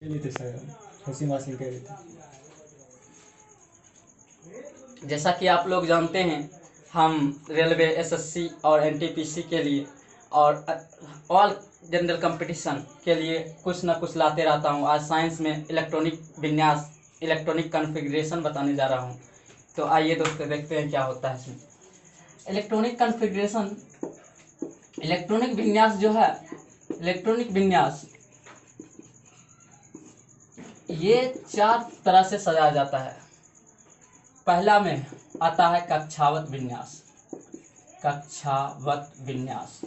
थे सर, हंसी मासी कह रहे थे। जैसा कि आप लोग जानते हैं, हम रेलवे एसएससी और एनटीपीसी के लिए और ऑल जनरल कंपटीशन के लिए कुछ न कुछ लाते रहता हूं। आज साइंस में इलेक्ट्रॉनिक विन्यास, इलेक्ट्रॉनिक कॉन्फ़िगरेशन बताने जा रहा हूं। तो आइए दोस्तों देखते हैं क्या होता है इसमें। इलेक्ट्रॉनिक कॉन्फ़िगरेशन, इलेक्ट्रॉनिक विन्यास जो है, इलेक्ट्रॉनिक विन्यास ये 4 तरह से सजाया जाता है। पहला में आता है कक्षावत विन्यास। कक्षावत विन्यास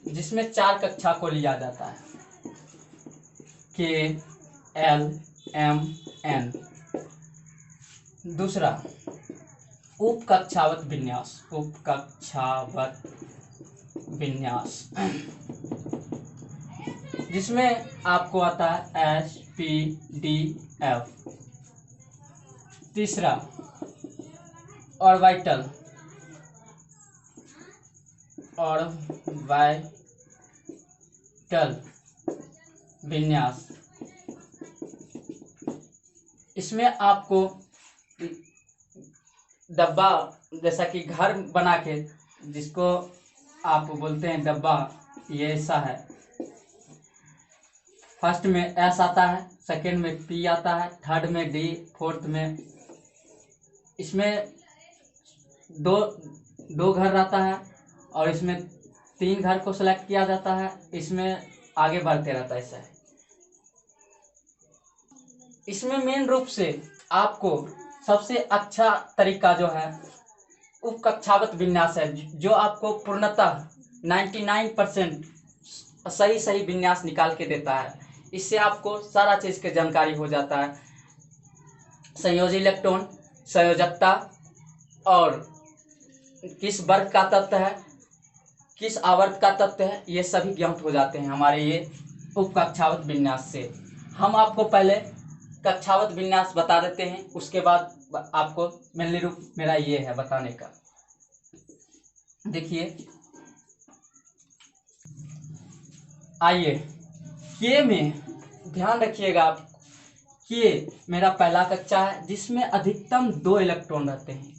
जिसमें 4 कक्षा को लिया जाता है, के, एल, एम, एन। दूसरा उप कक्षावत विन्यास, उप कक्षावत विन्यास जिसमें आपको आता है एस, पी, डी, एफ। तीसरा ऑर्बिटल, ऑर्बिटल विन्यास। इसमें आपको डब्बा, जैसा कि घर बना के जिसको आप बोलते हैं डब्बा, ये ऐसा है। फर्स्ट में एस आता है, सेकंड में पी आता है, थर्ड में डी, फोर्थ में। इसमें दो घर रहता है और इसमें 3 घर को सेलेक्ट किया जाता है। इसमें आगे बढ़ते रहता है ऐसा है। इसमें मेन रूप से आपको सबसे अच्छा तरीका जो है उप कक्षावत विन्यास है, जो आपको पूर्णतः 99% सही विन्यास निकाल के देता है। इससे आपको सारा चीज़ की जानकारी हो जाता है। संयोजी इलेक्ट्रॉन, संयोजकता और किस वर्ग का तत्व है, किस आवर्त का तत्व है, ये सभी ज्ञात हो जाते हैं हमारे ये उप कक्षावत विन्यास से। हम आपको पहले कक्षावत विन्यास बता देते हैं, उसके बाद आपको मेनली रूप मेरा ये है बताने का। देखिए, आइए के में ध्यान रखिएगा आप। के मेरा पहला कक्षा है जिसमें अधिकतम 2 इलेक्ट्रॉन रहते हैं।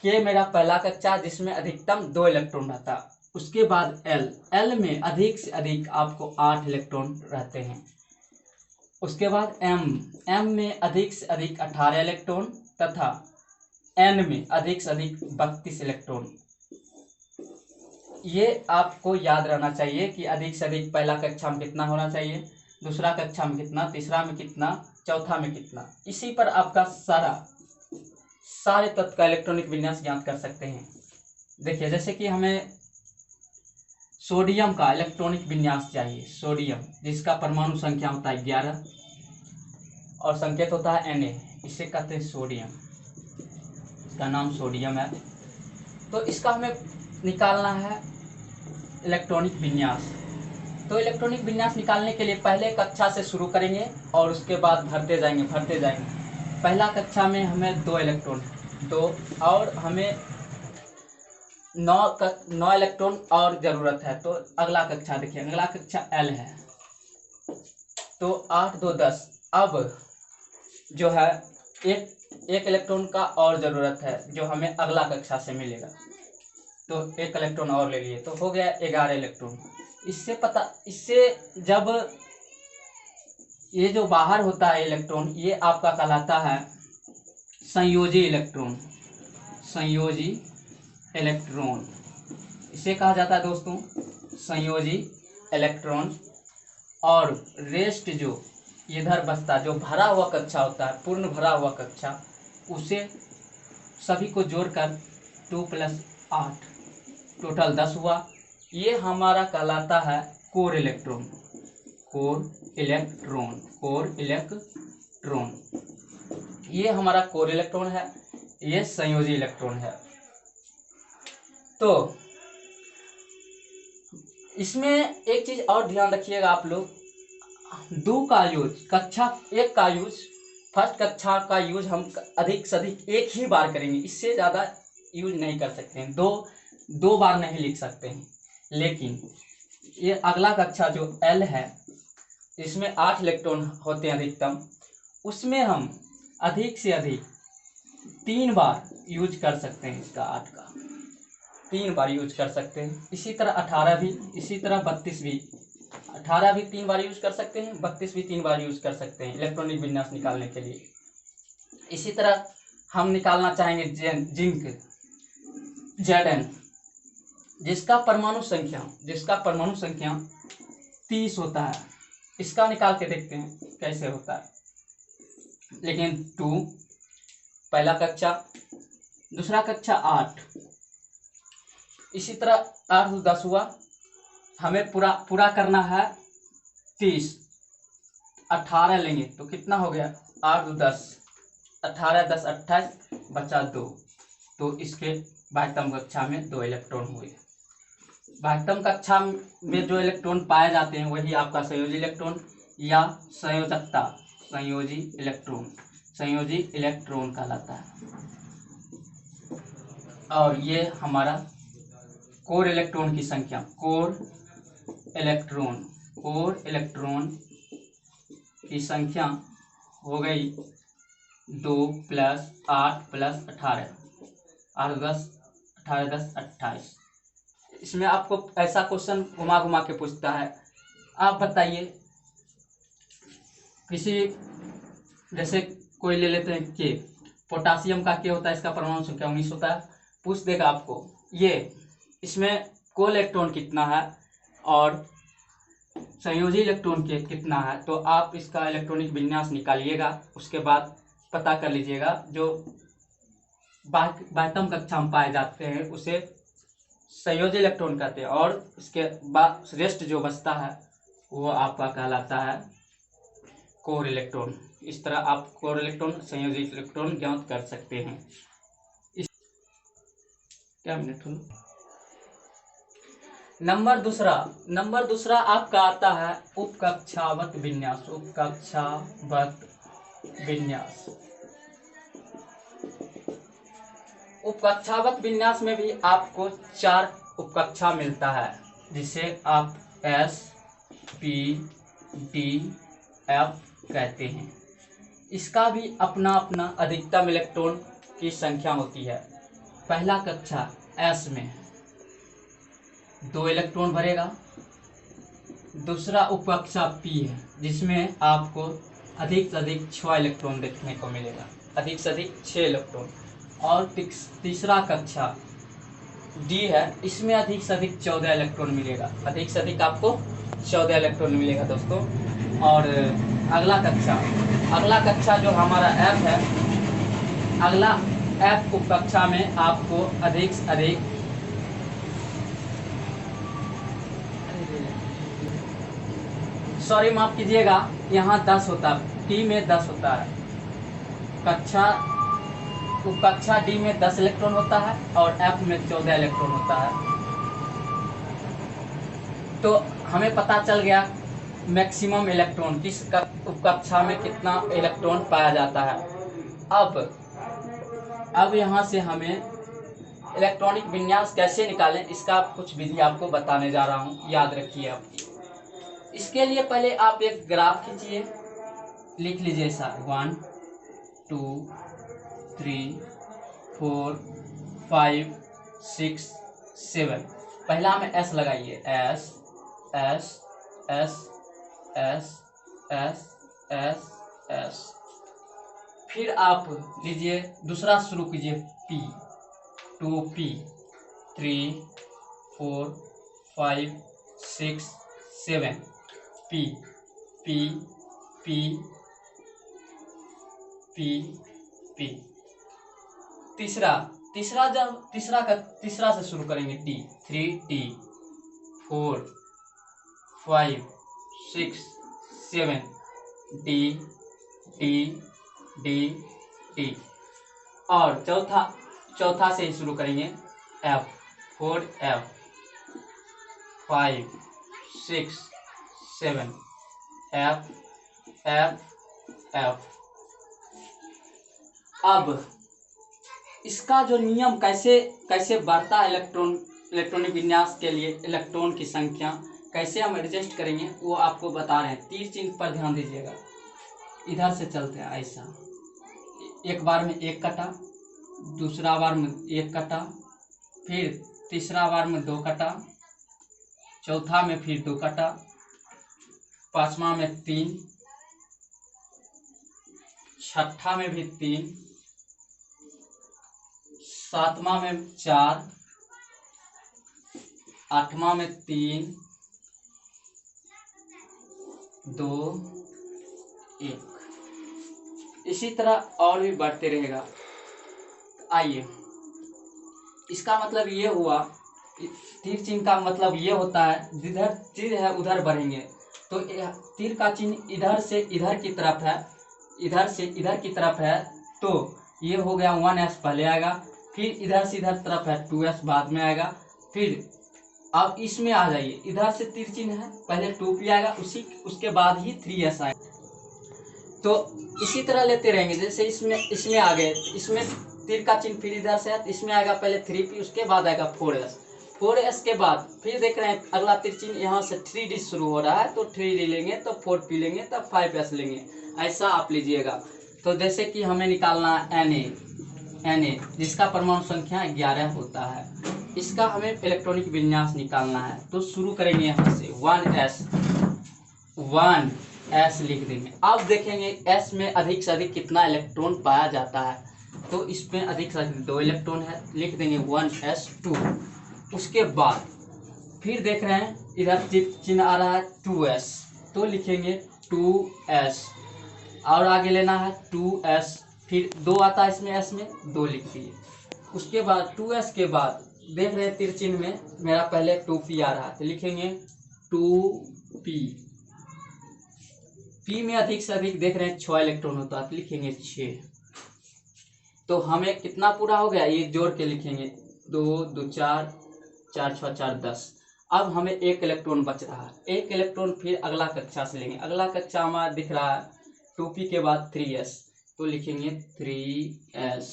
के मेरा पहला कक्षा है जिसमें अधिकतम 2 इलेक्ट्रॉन रहता है। उसके बाद एल में अधिक से अधिक आपको 8 इलेक्ट्रॉन रहते हैं। उसके बाद एम में अधिक से अधिक 18 इलेक्ट्रॉन तथा एन में अधिक से अधिक 32 इलेक्ट्रॉन। ये आपको याद रहना चाहिए कि अधिक से अधिक पहला कक्षा में कितना होना चाहिए, दूसरा कक्षा में कितना, तीसरा में कितना, चौथा में कितना। इसी पर आपका सारे तत्व का इलेक्ट्रॉनिक विन्यास ज्ञात कर सकते हैं। देखिए, जैसे कि हमें सोडियम का इलेक्ट्रॉनिक विन्यास चाहिए। सोडियम जिसका परमाणु संख्या होता है 11 और संकेत होता है Na, इसे कहते हैं सोडियम। इसका नाम सोडियम है। तो इसका हमें निकालना है इलेक्ट्रॉनिक विन्यास। तो इलेक्ट्रॉनिक विन्यास निकालने के लिए पहले कक्षा से शुरू करेंगे और उसके बाद भरते जाएंगे। पहला कक्षा में हमें 2 इलेक्ट्रॉन, 2, और हमें 9 इलेक्ट्रॉन और ज़रूरत है। तो अगला कक्षा देखिए, अगला कक्षा एल है, तो 8, 2, 10। अब जो है एक इलेक्ट्रॉन का और ज़रूरत है जो हमें अगला कक्षा से मिलेगा। तो 1 इलेक्ट्रॉन और ले लिए तो हो गया 11 इलेक्ट्रॉन। इससे जब ये जो बाहर होता है इलेक्ट्रॉन, ये आपका कहलाता है संयोजी इलेक्ट्रॉन। संयोजी इलेक्ट्रॉन इसे कहा जाता है दोस्तों संयोजी इलेक्ट्रॉन। और रेस्ट जो इधर बचता, जो भरा हुआ कक्षा होता है, पूर्ण भरा हुआ कक्षा, उसे सभी को जोड़कर 2 + 8 टोटल 10 हुआ। ये हमारा कहलाता है कोर इलेक्ट्रॉन। कोर इलेक्ट्रॉन ये हमारा कोर इलेक्ट्रॉन है, ये संयोजी इलेक्ट्रॉन है। तो इसमें एक चीज और ध्यान रखिएगा आप लोग, 2 का यूज, कक्षा 1 का यूज, फर्स्ट कक्षा का यूज हम अधिक से अधिक 1 ही बार करेंगे, इससे ज़्यादा यूज नहीं कर सकते हैं। दो बार नहीं लिख सकते हैं। लेकिन ये अगला कक्षा जो एल है, इसमें 8 इलेक्ट्रॉन होते हैं अधिकतम, उसमें हम अधिक से अधिक 3 बार यूज कर सकते हैं। इसका 8 का 3 बार यूज कर सकते हैं। इसी तरह 18 भी, इसी तरह 32 भी। 18 भी 3 बार यूज कर सकते हैं, 32 भी 3 बार यूज कर सकते हैं इलेक्ट्रॉनिक विन्यास निकालने के लिए। इसी तरह हम निकालना चाहेंगे जिंक Zn, जिसका परमाणु संख्या 30 होता है। इसका निकाल के देखते हैं कैसे होता है। लेकिन 2 पहला कक्षा, दूसरा कक्षा 8, इसी तरह 8 2 10 हुआ। हमें पूरा करना है 30, 18 लेंगे तो कितना हो गया 8 2 10, 18 10 28, बचा 2। तो इसके बाह्यतम कक्षा में 2 इलेक्ट्रॉन हुए। बाह्यतम कक्षा में जो इलेक्ट्रॉन पाए जाते हैं वही आपका संयोजी इलेक्ट्रॉन या संयोजकता, संयोजी इलेक्ट्रॉन कहलाता है। और ये हमारा कोर इलेक्ट्रॉन की संख्या, कोर इलेक्ट्रॉन की संख्या हो गई 2 + 8 + 18, 8 10 18 10 28। इसमें आपको ऐसा क्वेश्चन घुमा घुमा के पूछता है, आप बताइए किसी, जैसे कोई ले लेते हैं के, पोटासियम का के होता है, इसका परमाणु संख्या 19 होता है। पूछ देगा आपको ये इसमें को इलेक्ट्रॉन कितना है और संयोजी इलेक्ट्रॉन के कितना है, तो आप इसका इलेक्ट्रॉनिक विन्यास निकालिएगा। उसके बाद पता कर लीजिएगा जो बाह्यतम कक्षा में पाए जाते हैं उसे संयोजी इलेक्ट्रॉन कहते हैं, और इसके बाद रेस्ट जो बचता है वो आपका कहलाता है कोर इलेक्ट्रॉन। इस तरह आप कोर इलेक्ट्रॉन, संयोजी इलेक्ट्रॉन ज्ञात कर सकते हैं। क्या मिनट हो। नंबर दूसरा आपका आता है उपकक्षावत विन्यास। उपकक्षावत विन्यास में भी आपको 4 उपकक्षा मिलता है, जिसे आप S, P, D, F कहते हैं। इसका भी अपना अपना अधिकतम इलेक्ट्रॉन की संख्या होती है। पहला कक्षा S में 2 इलेक्ट्रॉन भरेगा। दूसरा उपकक्षा P है, जिसमें आपको अधिक से अधिक 6 इलेक्ट्रॉन देखने को मिलेगा, अधिक से अधिक 6 इलेक्ट्रॉन। और तीसरा कक्षा D है, इसमें अधिक से अधिक 14 इलेक्ट्रॉन मिलेगा, अधिक से अधिक आपको 14 इलेक्ट्रॉन मिलेगा दोस्तों। और अगला कक्षा जो हमारा F है, अगला F उपकक्षा में आपको अधिक से अधिक माफ कीजिएगा, यहाँ 10 होता है, टी में 10 होता है। उपकक्षा डी में 10 इलेक्ट्रॉन होता है और एफ में 14 इलेक्ट्रॉन होता है। तो हमें पता चल गया मैक्सिमम इलेक्ट्रॉन किस उपकक्षा में कितना इलेक्ट्रॉन पाया जाता है। अब यहाँ से हमें इलेक्ट्रॉनिक विन्यास कैसे निकालें, इसका कुछ विधि आपको बताने जा रहा हूँ, याद रखिए आप। इसके लिए पहले आप एक ग्राफ खींचिए, लिख लीजिए ऐसा 1 2 3 4 5 6 7। पहला में S लगाइए, S S S S S S S। फिर आप लीजिए दूसरा शुरू कीजिए P, 2P 3 4 5 6 7 P P P P P। तीसरा से शुरू करेंगे D, 3D 4 5 6 7 D D D D। और चौथा से शुरू करेंगे F, 4F 5 6 7 F F F। अब इसका जो नियम कैसे बढ़ता है इलेक्ट्रॉनिक विन्यास के लिए, इलेक्ट्रॉन की संख्या कैसे हम एडजस्ट करेंगे वो आपको बता रहे हैं। तीर चिन्ह पर ध्यान दीजिएगा, इधर से चलते हैं ऐसा, एक बार में एक कटा, दूसरा बार में एक कटा, फिर तीसरा बार में 2 कटा, चौथा में फिर 2 कटा, पांचवा में 3, छठा में भी 3, सातवां में 4, आठवां में 3, 2, 1। इसी तरह और भी बढ़ते रहेगा। आइए, इसका मतलब ये हुआ, तीर चिन्ह का मतलब ये होता है जिधर तीर है उधर बढ़ेंगे। तो तीर का चिन्ह इधर से इधर की तरफ है, इधर से इधर की तरफ है, तो ये हो गया 1s पहले आएगा, फिर इधर से इधर तरफ है 2s बाद में आएगा। फिर अब इसमें आ जाइए, इधर से तीर चिन्ह है, पहले 2p आएगा, उसके बाद ही 3s आएगा। तो इसी तरह लेते रहेंगे। जैसे इसमें आ गए, इसमें तीर का चिन्ह फिर इधर से है, तो इसमें आएगा पहले 3p, उसके बाद आएगा 4s के बाद फिर देख रहे हैं अगला तीर चिन्ह यहाँ से 3d शुरू हो रहा है, तो 3d लेंगे, तो 4p लेंगे, तब 5s लेंगे, ऐसा आप लीजिएगा। तो जैसे कि हमें निकालना Na जिसका परमाणु संख्या 11 होता है, इसका हमें इलेक्ट्रॉनिक विन्यास निकालना है। तो शुरू करेंगे यहाँ से 1s लिख देंगे। अब देखेंगे s में अधिक से अधिक कितना इलेक्ट्रॉन पाया जाता है, तो इसमें अधिक से अधिक 2 इलेक्ट्रॉन है, लिख देंगे 1s2। उसके बाद फिर देख रहे हैं इधर चिन्ह आ रहा है 2s, तो लिखेंगे 2s, और आगे लेना है 2s, फिर 2 आता है इसमें, s में 2 लिख दिए। उसके बाद 2s के बाद देख रहे हैं तीर चिन्ह में मेरा पहले 2p आ रहा है, तो लिखेंगे 2p। p में अधिक से अधिक देख रहे हैं 6 इलेक्ट्रॉन होता है, तो लिखेंगे 6। तो हमें कितना पूरा हो गया, ये जोड़ के लिखेंगे 2 2 4 4 6 4 10। अब हमें 1 इलेक्ट्रॉन बच रहा है, 1 इलेक्ट्रॉन फिर अगला कक्षा से लेंगे। अगला कक्षा हमारा दिख रहा है 2p के बाद 3s, तो लिखेंगे 3s।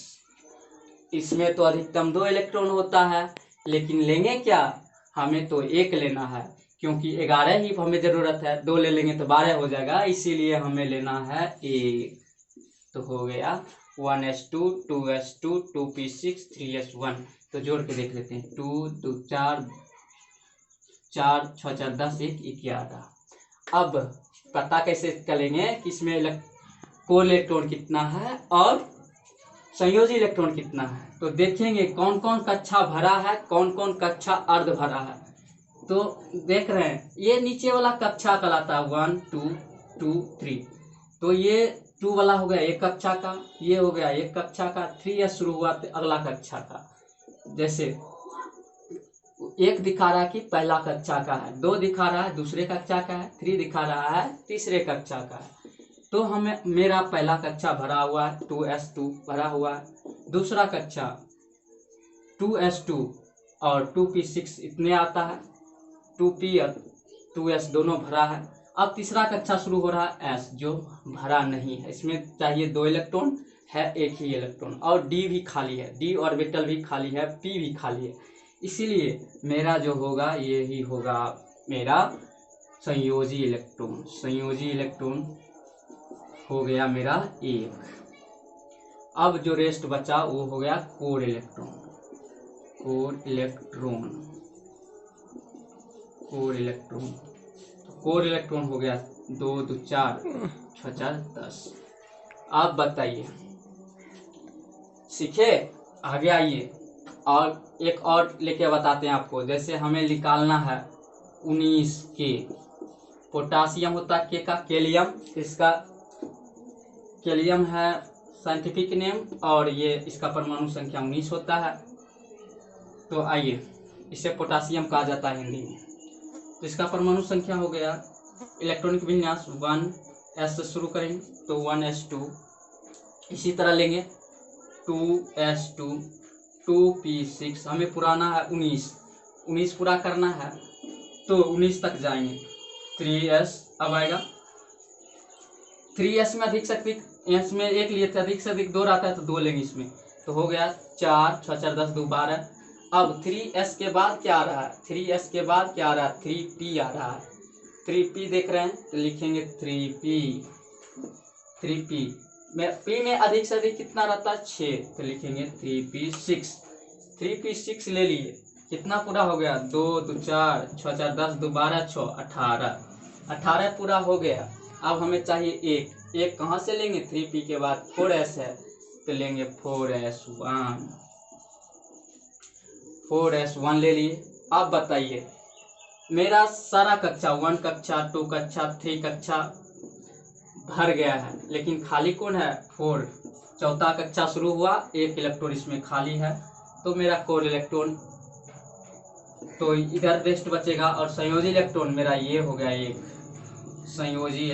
इसमें तो अधिकतम 2 इलेक्ट्रॉन होता है, लेकिन लेंगे क्या, हमें तो 1 लेना है, क्योंकि 11 ही हमें जरूरत है, 2 ले लेंगे तो 12 हो जाएगा, इसीलिए हमें लेना है 1। तो हो गया 1s2 2s2 2p6 3s1। तो जोड़ के देख लेते हैं, 2 2 4 4 6 4 10 1 11। अब पता कैसे करेंगे कि इसमें कोर इलेक्ट्रॉन कितना है और संयोजी इलेक्ट्रॉन कितना है। तो देखेंगे कौन कौन कक्षा भरा है, कौन कौन कक्षा अर्ध भरा है। तो देख रहे हैं ये नीचे वाला कक्षा कहलाता है 1 2 2 3, तो ये 2 वाला हो गया एक कक्षा का, ये हो गया एक कक्षा का, 3s शुरू हुआ तो अगला कक्षा का। जैसे 1 दिखा रहा है कि पहला कक्षा का है, 2 दिखा रहा है दूसरे कक्षा का है, 3 दिखा रहा है तीसरे कक्षा का है। तो हमें मेरा पहला कक्षा भरा हुआ है 2s2 भरा हुआ है, दूसरा कक्षा 2s2 और 2p6 इतने आता है, 2p और 2s दोनों भरा है। अब तीसरा कक्षा शुरू हो रहा है s, जो भरा नहीं है, इसमें चाहिए 2 इलेक्ट्रॉन, है 1 ही इलेक्ट्रॉन, और d भी खाली है, d ऑर्बिटल भी खाली है, p भी खाली है, इसीलिए मेरा जो होगा ये ही होगा मेरा संयोजी इलेक्ट्रॉन। संयोजी इलेक्ट्रॉन हो गया मेरा 1। अब जो रेस्ट बचा वो हो गया core electron. Core electron core electron core electron हो गया 2 2 4 6 4 10। आप बताइए, सीखे? आगे आइए और एक और लेके बताते हैं आपको। जैसे हमें निकालना है 19 के, पोटासियम होता है के का केलियम, इसका केलियम है साइंटिफिक नेम, और ये इसका परमाणु संख्या 19 होता है। तो आइए, इसे पोटासियम कहा जाता है हिंदी में। तो इसका परमाणु संख्या हो गया, इलेक्ट्रॉनिक विन्यास 1s से शुरू करेंगे तो 1s2, इसी तरह लेंगे 2s2 2p6, हमें पुराना है 19 पूरा करना है, तो 19 तक जाएंगे 3s। अब आएगा 3s में अधिक से अधिक, s में 1 लिए थे, अधिक से अधिक 2 आता है तो 2 लेंगे इसमें, तो हो गया 4 6 4 10 2 12। अब 3s के बाद क्या आ रहा है, 3s के बाद क्या आ रहा है, 3p आ रहा है। 3p देख रहे हैं तो लिखेंगे 3p में p में अधिक से अधिक कितना रहता है 6, तो लिखेंगे 3p6। 3p6 ले लिए, कितना पूरा हो गया 2 2 4 6 4 10 2 12 6 18 पूरा हो गया। अब हमें चाहिए एक कहाँ से लेंगे, 3p के बाद 4s है तो लेंगे 4s1 ले लिए। अब बताइए मेरा सारा कक्षा 1 कक्षा 2 कक्षा 3 कक्षा भर गया है, लेकिन खाली कौन है 4। चौथा कक्षा शुरू हुआ, 1 इलेक्ट्रॉन इसमें खाली है, तो मेरा कोर इलेक्ट्रॉन तो इधर रेस्ट बचेगा। और संयोजी इलेक्ट्रॉन मेरा ये हो गया एक संयोजी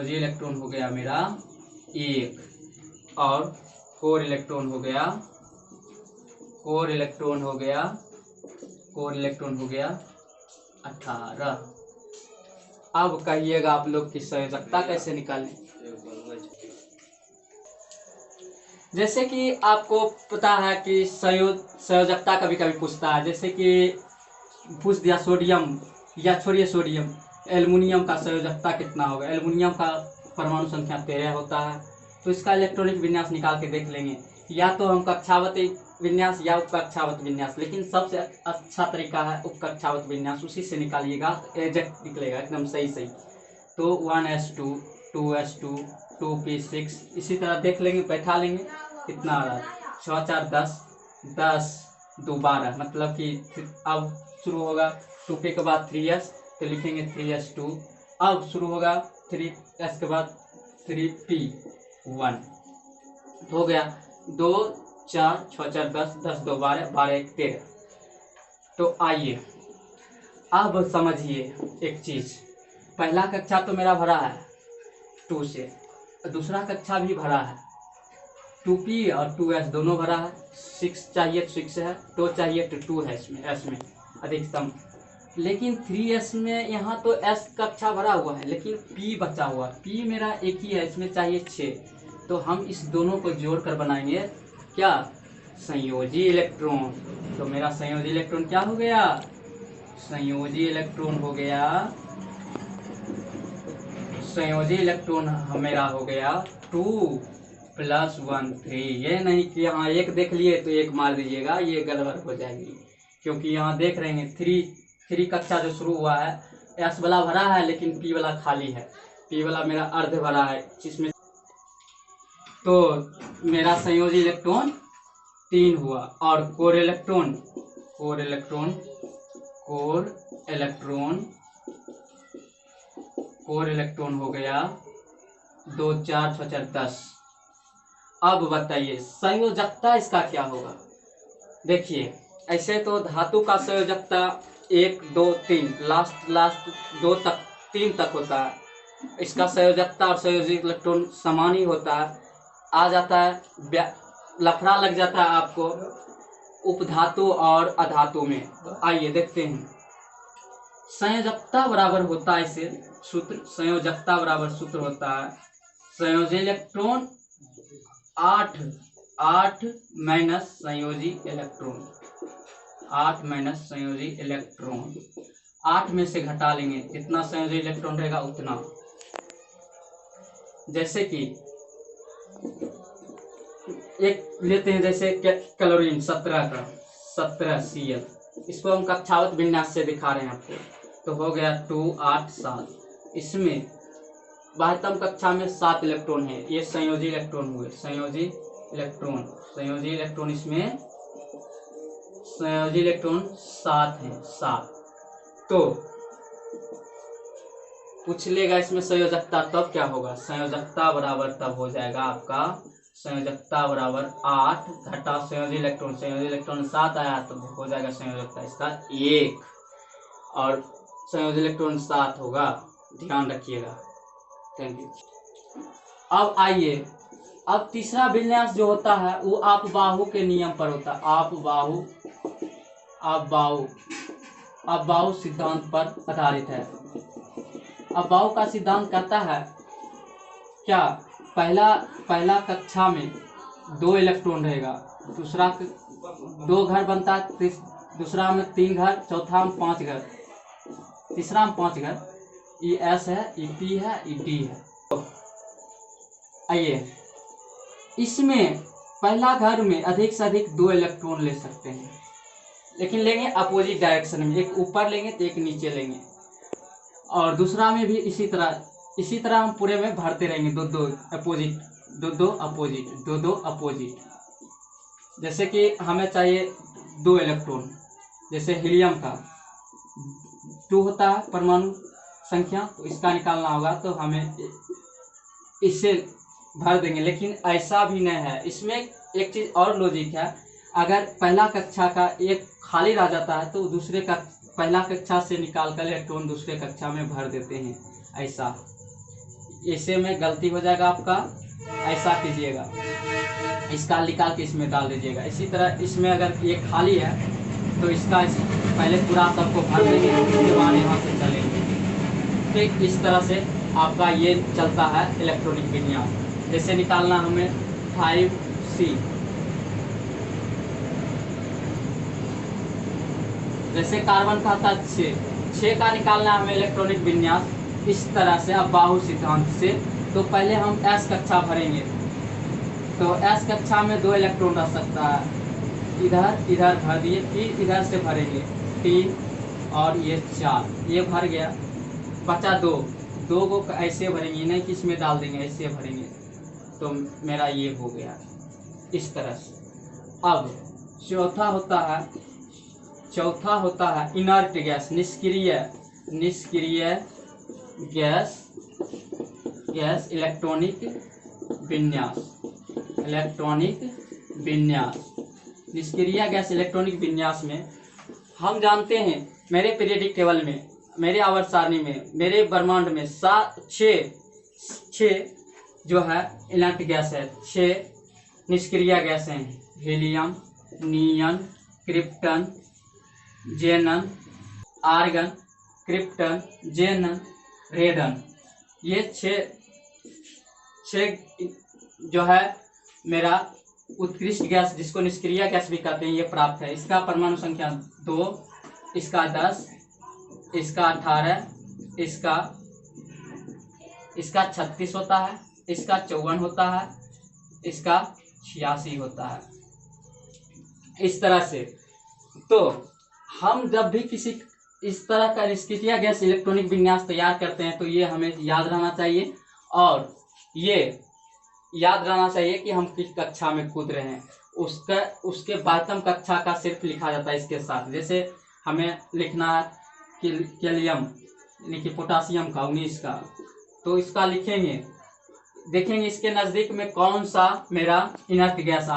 इलेक्ट्रॉन हो गया मेरा एक, और कोर इलेक्ट्रॉन हो गया 18। अब कहिएगा आप लोग की संयोजकता कैसे निकालें। जैसे कि आपको पता है कि संयोजकता कभी कभी पूछता है, जैसे कि पूछ दिया सोडियम या छोड़िए सोडियम, एल्युमिनियम का संयोजकता कितना होगा। एल्युमिनियम का परमाणु संख्या 13 होता है, तो इसका इलेक्ट्रॉनिक विन्यास निकाल के देख लेंगे, या तो हम कक्षावत विन्यास या उपकक्षावत विन्यास, लेकिन सबसे अच्छा तरीका है उपकक्षावत विन्यास, उसी से निकालिएगा एग्जैक्ट निकलेगा एकदम सही। तो 1s2 2s2 2p6 इसी तरह देख लेंगे, बैठा लेंगे, कितना आ रहा है 6 4 10 10 2 12, मतलब कि अब शुरू होगा 2p के बाद 3s तो लिखेंगे 3s2। अब शुरू होगा 3s के बाद 3p1 हो गया 2 4 6 4 10 10 2 12 12 1 13। तो आइए अब समझिए एक चीज, पहला कक्षा तो मेरा भरा है 2 से, दूसरा कक्षा भी भरा है 2p और 2s दोनों भरा है। 6 चाहिए तो 6 है, 2 चाहिए तो 2 है इसमें s में अधिकतम, लेकिन 3s में यहाँ तो s कक्षा भरा हुआ है लेकिन p बचा हुआ है। p मेरा एक ही है, इसमें चाहिए 6, तो हम इस दोनों को जोड़ कर बनाएंगे क्या संयोजी इलेक्ट्रॉन। तो मेरा संयोजी इलेक्ट्रॉन क्या हो गया, संयोजी इलेक्ट्रॉन मेरा हो गया 2 + 1 3। ये नहीं कि यहाँ एक देख लिए तो एक मार दीजिएगा, ये गड़बड़ हो जाएगी, क्योंकि यहाँ देख रहे हैं 3 कक्षा जो शुरू हुआ है s वाला भरा है लेकिन p वाला खाली है, p वाला मेरा अर्ध भरा है जिसमें, तो मेरा संयोजी इलेक्ट्रॉन 3 हुआ। और कोर इलेक्ट्रॉन हो गया 2 4 6 4 10। अब बताइए संयोजकता इसका क्या होगा। देखिए ऐसे तो धातु का संयोजकता 1 2 3 लास्ट 2 तक 3 तक होता है, इसका संयोजकता और संयोजी इलेक्ट्रॉन समान ही होता है। आ जाता है लफड़ा लग जाता है आपको उपधातु और अधातु में। तो आइए देखते हैं संयोजकता बराबर होता है, इसे सूत्र संयोजकता बराबर सूत्र होता है संयोजी इलेक्ट्रॉन 8 माइनस संयोजी इलेक्ट्रॉन, 8 माइनस संयोजी इलेक्ट्रॉन, 8 में से घटा लेंगे जितना संयोजी इलेक्ट्रॉन रहेगा उतना। जैसे कि एक लेते हैं जैसे क्लोरीन 17 Cl, इसको हम कक्षावत विन्यास से दिखा रहे हैं आपको, तो हो गया 2 8 7। इसमें बाह्यतम कक्षा में 7 इलेक्ट्रॉन है, ये संयोजी इलेक्ट्रॉन हुए, संयोजी इलेक्ट्रॉन इसमें संयोजी इलेक्ट्रॉन 7 है 7। तो पूछ लेगा इसमें संयोजकता, तब क्या होगा संयोजकता बराबर तब हो जाएगा आपका संयोजकता बराबर 8 घटा संयोजी इलेक्ट्रॉन 7 आया तो हो जाएगा संयोजकता इसका 1, और संयोजी इलेक्ट्रॉन 7 होगा, ध्यान रखिएगा। Thank you. अब आइए, अब तीसरा विन्यास जो होता है वो आप बाहु के नियम पर होता है, आप बाहु सिद्धांत पर आधारित है। अब बाहु का सिद्धांत कहता है क्या, पहला कक्षा में 2 इलेक्ट्रॉन रहेगा, दूसरा 2 घर बनता है, दूसरा में 3 घर, चौथा में 5 घर, तीसरा में 5 घर। ई एस है, ई पी है, ई डी है। तो आइए, इसमें पहला घर में अधिक से अधिक 2 इलेक्ट्रॉन ले सकते हैं, लेकिन लेंगे अपोजिट डायरेक्शन में, एक ऊपर लेंगे तो एक नीचे लेंगे। और दूसरा में भी इसी तरह हम पूरे में भरते रहेंगे, 2-2 अपोजिट, 2-2 अपोजिट, 2-2 अपोजिट। जैसे कि हमें चाहिए 2 इलेक्ट्रॉन, जैसे हीलियम का 2 होता है परमाणु संख्या, तो इसका निकालना होगा, तो हमें इससे भर देंगे। लेकिन ऐसा भी नहीं है, इसमें एक चीज़ और लॉजिक है। अगर पहला कक्षा का एक खाली रह जाता है तो दूसरे का पहला कक्षा से निकाल कर इलेक्ट्रॉन दूसरे कक्षा में भर देते हैं। ऐसे में गलती हो जाएगा आपका, ऐसा कीजिएगा, इसका निकाल के इसमें डाल दीजिएगा। इसी तरह इसमें अगर ये खाली है तो इसका पहले पूरा सबको भर देंगे, उसके बाद यहाँ से चलेंगे। ठीक इस तरह से आपका ये चलता है इलेक्ट्रॉनिक विन्यास। जैसे निकालना हमें 5C, जैसे कार्बन का था 6 का निकालना हमें इलेक्ट्रॉनिक विन्यास इस तरह से। अब बाहु सिद्धांत से तो पहले हम S कक्षा भरेंगे, तो S कक्षा में 2 इलेक्ट्रॉन रह सकता है, इधर भर दिए, फिर इधर से भरेंगे 3 और ये 4, ये भर गया, बचा 2 को ऐसे भरेंगे, नहीं कि इसमें डाल देंगे, ऐसे भरेंगे, तो मेरा ये हो गया इस तरह से। अब चौथा होता है इनर्ट गैस, निष्क्रिय गैस इलेक्ट्रॉनिक विन्यास। निष्क्रिय गैस इलेक्ट्रॉनिक विन्यास में हम जानते हैं, मेरे पीरियडिक टेबल में, मेरे आवर्त सारणी में, मेरे ब्रह्मांड में 6 जो है इनर्ट गैस है, 6 निष्क्रिय गैस हैं। हीलियम, नियन, क्रिप्टन, जेनन, आर्गन, क्रिप्टन, जेनन, रेडन, ये 6 जो है मेरा उत्कृष्ट गैस, जिसको निष्क्रिय गैस भी कहते हैं, ये प्राप्त है। इसका परमाणु संख्या 2, इसका 10, इसका 18, इसका 36 होता है, इसका 54 होता है, इसका 86 होता है, इस तरह से। तो हम जब भी किसी इस तरह का निष्क्रिय गैस इलेक्ट्रॉनिक विन्यास तैयार करते हैं तो ये हमें याद रहना चाहिए, और ये याद रहना चाहिए कि हम किस कक्षा में कूद रहे हैं। उसके 12वीं कक्षा का सिर्फ लिखा जाता है इसके साथ। जैसे हमें लिखना है कैलियम यानी कि पोटासियम का 19 का, तो इसका लिखेंगे, देखेंगे इसके नज़दीक में कौन सा मेरा इनर्ट गैस